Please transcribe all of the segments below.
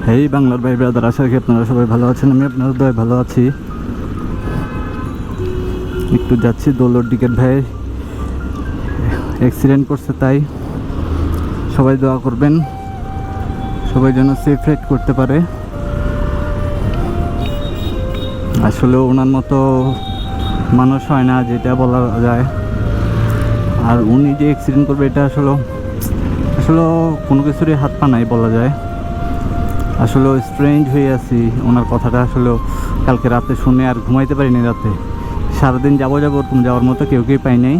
হেই বাংলার ভাই ব্রাদার, আশা করি আপনারা সবাই ভালো আছেন। আমি আপনাদের দয় ভালো আছি। একটু যাচ্ছি দৌলর টিকেট ভাই অ্যাক্সিডেন্ট করছে, তাই সবাই দোয়া করবেন, সবাই যেন সেফ রাইড করতে পারে। আসলে ওনার মতো মানুষ হয় না যেটা বলা যায়। আর উনি যে অ্যাক্সিডেন্ট করবে এটা আসলে কোনো কিছুরই হাত পা নাই বলা যায়। আসলে স্ট্রেঞ্জ হয়ে আছি ওনার কথাটা আসলে কালকে রাতে শুনে আর ঘুমাইতে পারিনি রাতে। সারাদিন যাবো ওরকম যাওয়ার মতো কেউকেই পাই নাই।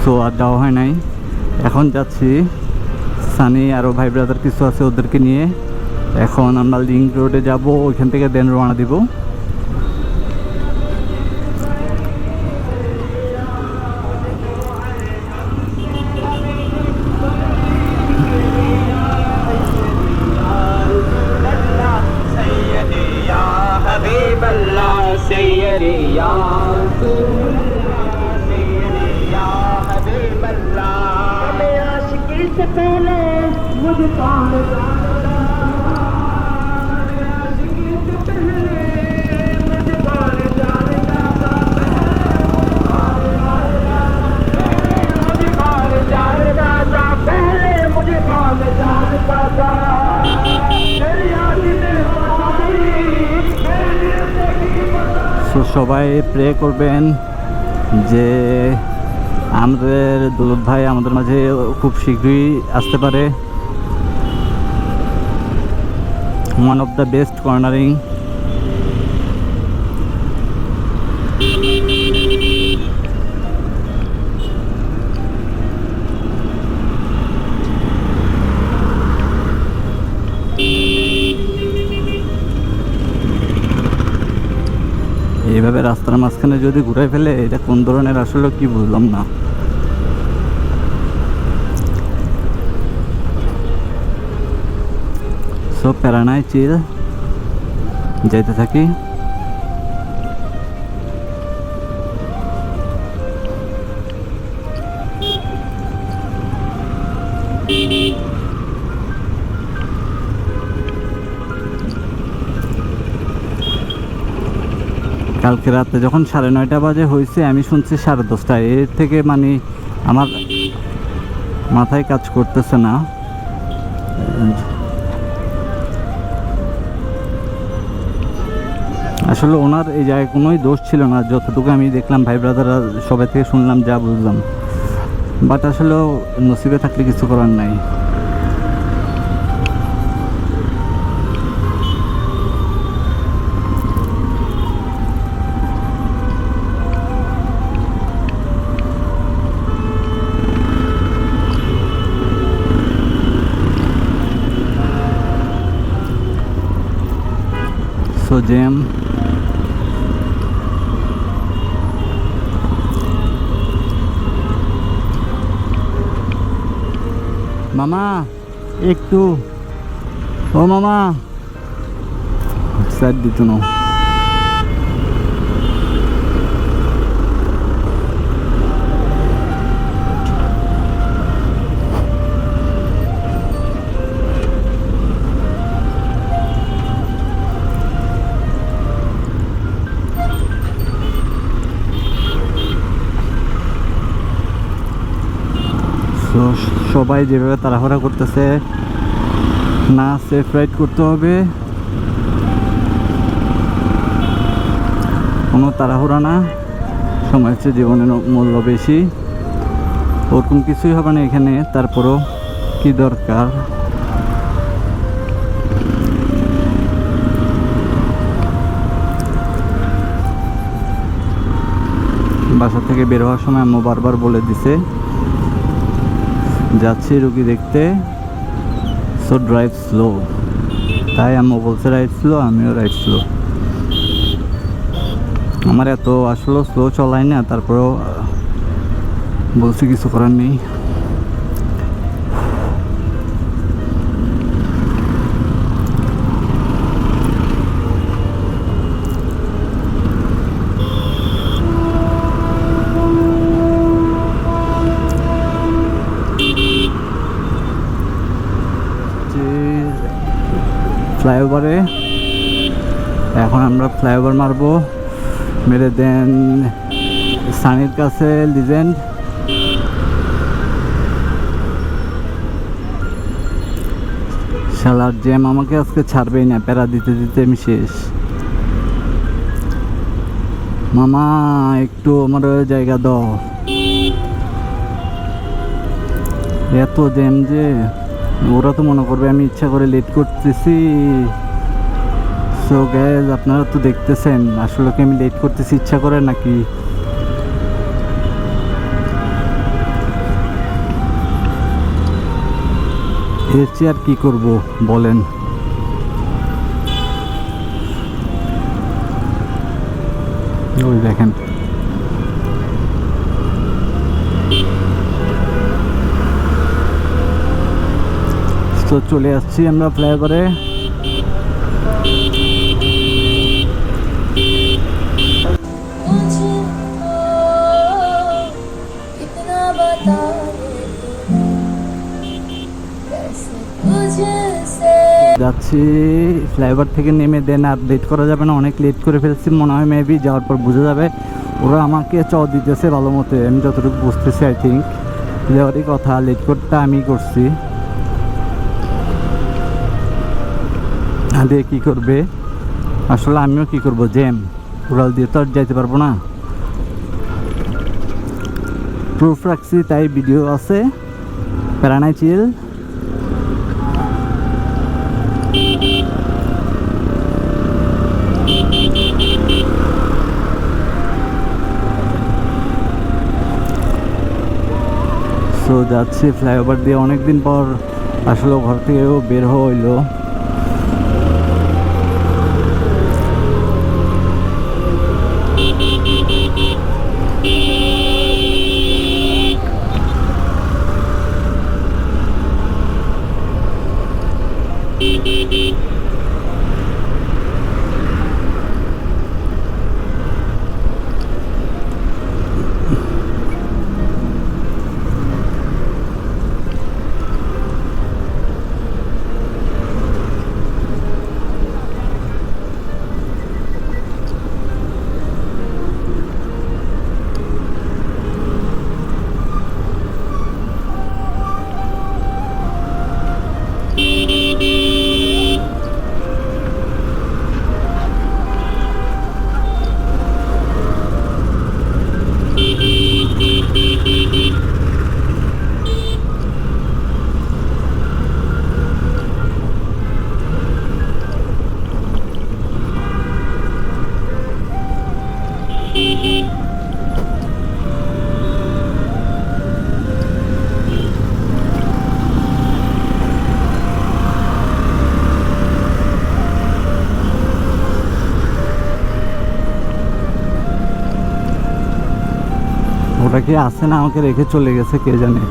সো আর যাওয়া হয় নাই। এখন যাচ্ছি সানি আরও ভাই ব্রাদার কিছু আছে ওদেরকে নিয়ে। এখন আমরা লিঙ্ক রোডে যাব, ওইখান থেকে দেন রওনা দিব। से पहले मुझे कौन जानता, आशिकी से पहले मुझे कौन जानता, मुझे कौन जानता था, पहले मुझे कौन जानता था। मेरी आशिकी সো সবাই প্রে করবেন যে আমাদের দৌলত ভাই আমাদের মাঝে খুব শীঘ্রই আসতে পারে। One of the best cornering. এইভাবে রাস্তার মাঝখানে যদি ঘুরাই ফেলে, এটা কোন ধরনের আসলে কি বুঝলাম না। সব প্যারানায় চিল যাইতে থাকি। কালকে রাতে যখন 9:30 বাজে হয়েছে, আমি শুনছি 10:30। এর থেকে মানে আমার মাথায় কাজ করতেছে না। আসলে ওনার এই জায়গায় কোনোই দোষ ছিল না, যতটুকু আমি দেখলাম ভাই ব্রাদাররা সবাই থেকে শুনলাম, যা বুঝলাম। বাট আসলে নসিবে থাকলে কিছু করার নাই। So jam. মামা একটু, ও মামা সাইড দিত না। তো সবাই যেভাবে তাড়াহুড়া করতেছে, না সেফ রাইড করতে হবে, কোনো তাড়াহুড়া না। সময় হচ্ছে জীবনের মূল্য বেশি, ওরকম কিছুই হবে না এখানে। তারপরও কি দরকার, বাসা থেকে বের হওয়ার সময় আম্মু বারবার বলে দিছে যাচ্ছি রুগী দেখতে, সো ড্রাইভ স্লো। তাই আম্মু বলছে রাইড স্লো, আমিও রাইড স্লো। আমার এত আসলে স্লো চলাই না, তারপরেও বলছি কিছু করার নেই। ফ্লাইওভারে। এখন আমরা ফ্লাইওভার মারবো, মেরে দেন সানির কাছে লিজেন্ড। শালার জ্যাম আমাকে আজকে ছাড়বেই না, প্যারা দিতে দিতে আমি শেষ। মামা একটু আমার জায়গা দাও, এত জ্যাম যে ওরা তো মনে করবে আমি ইচ্ছা করে লেট করতেছি। সো গ্যাস আপনারা তো দেখতেছেন আসলে কি আমি লেট করতেছি ইচ্ছা করে নাকি। এর চেয়ে আর কি করব বলেন। ওই দেখেন তো চলে আসছি আমরা ফ্লাইওভারে। कितना बता मुझसे যাচ্ছি ফ্লাইওভার থেকে নেমে দেন আর লেট করা যাবে না, অনেক লেট করে ফেলছি মনে হয়। মেবি যাওয়ার পর বোঝা যাবে। ওরা আমাকে দিতেছে ভালো মতো, আমি যতটুকু বুঝতেছি। আই থিঙ্ক যাওয়ারই কথা, লেট করতে আমি করছি। দিয়ে কী করবে আসলে, আমিও কি করব, জ্যাম উড়াল দিয়ে তো আর যাইতে পারবো না। প্রুফ রাখছি তাই ভিডিও আছে, প্যারানাই চিল। সো যাচ্ছি ফ্লাইওভার দিয়ে, অনেকদিন পর আসলে ঘর থেকেও বের হইলো। ওরা কি আসে না আমাকে রেখে চলে গেছে কে জানে।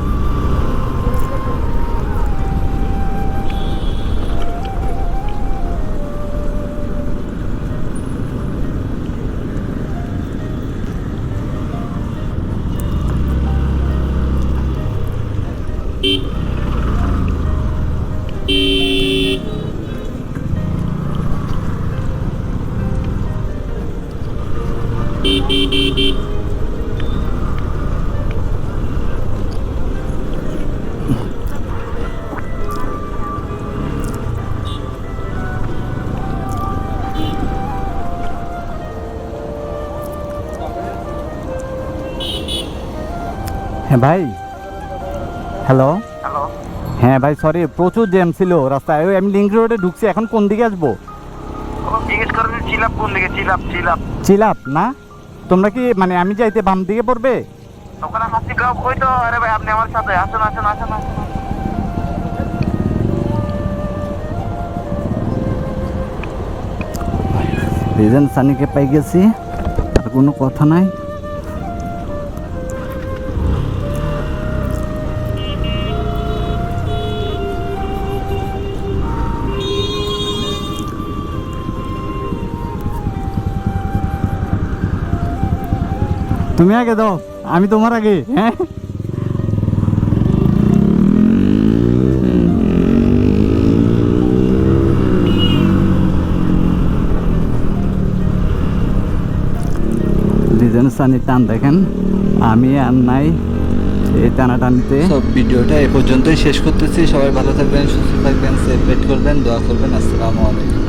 হ্যাঁ ভাই, হ্যালো। হ্যালো, হ্যাঁ ভাই সরি, প্রচুর জ্যাম ছিল রাস্তায়। ওই আমি লিঙ্ক রোডে ঢুকছি, এখন কোন দিকে আসবো? জিজ্ঞেস করেন চিলাপ কোন দিকে? চিলাপ চিলাপ চিলাপ না? তোমরা কি মানে আমি যাইতে বাম দিকে পড়বে? ওখানে হাসি গাও কই তো? আরে ভাই আপনি আমার সাথে আসুন আসুন আসুন আসুন। রিজন সানিকে পাই গেছি, আর কোনো কথা নাই। তুমি আগে দাও, আমি তোমার আগে। হ্যাঁ যেন সানির টান দেখেন, আমি আর নাই এই টানাটানিতে। সব ভিডিওটা এ পর্যন্তই শেষ করতেছি। সবাই ভালো থাকবেন, সুস্থ থাকবেন, সেলিব্রেট করবেন, দোয়া করবেন। আসসালামু আলাইকুম।